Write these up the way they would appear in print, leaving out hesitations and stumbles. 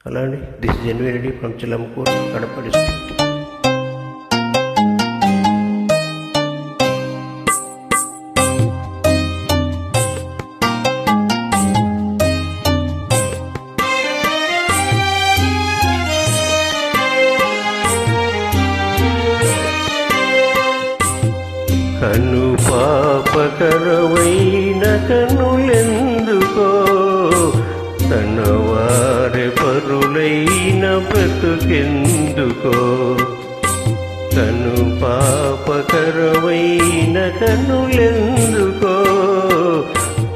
Hello అండి, this is N V Reddy from Chilamkur, Kadapa district. కను పాపకరవైన కనులెందుకో, తన వారి పరులైన బ్రతుకెందుకో. కను పాపకరవైన కనులెందుకో,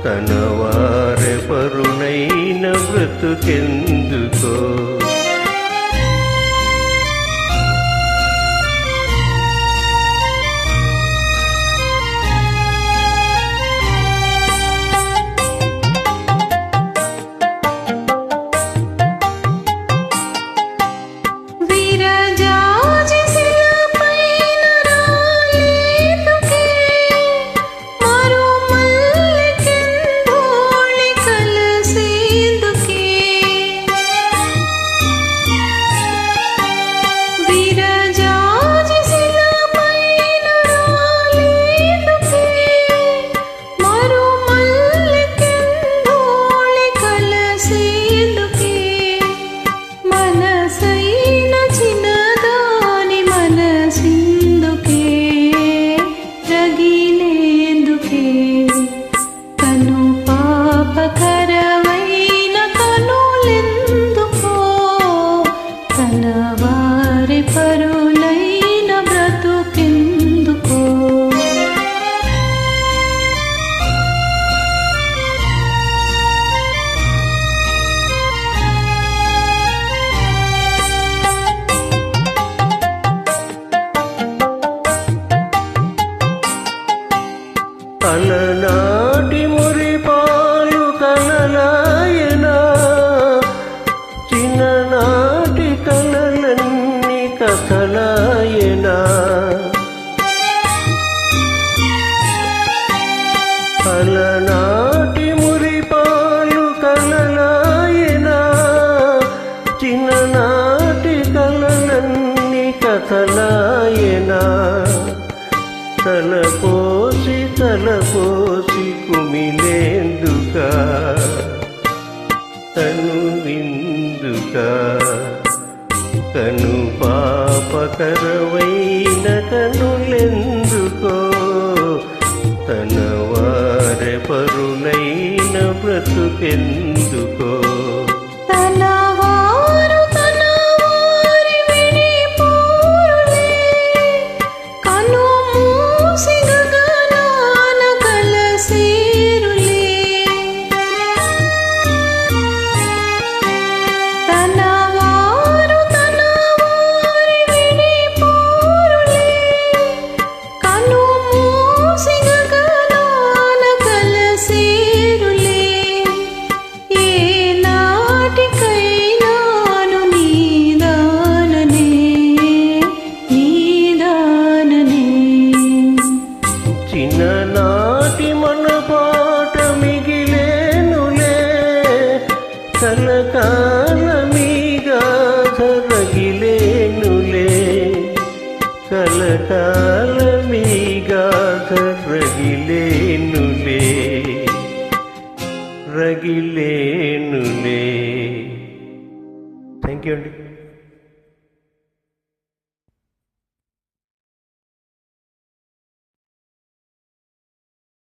తన వారి పరులైన బ్రతుకెందుకో. అలనాటి మురిపాలు కలలాయనా, చిన్ననాటి కలలన్నీ కథలాయనా. అలనాటి మురిపాలు కలలాయనా, చిన్ననాటి కలలన్నీ కథలాయనా. తలపోసి కుమిలేందుక, తను విందుక. కను పాపకరవైన కనులెందుకో, తన వారి పరులైన బ్రతుకెందుకో. చిన్ననాటి మన పాట మిగిలేనులే, కలకాలమీగా రగిలేనులే. కలకాలమీగా రగిలేనులే, రగిలేనులే. థ్యాంక్ యూ అండి.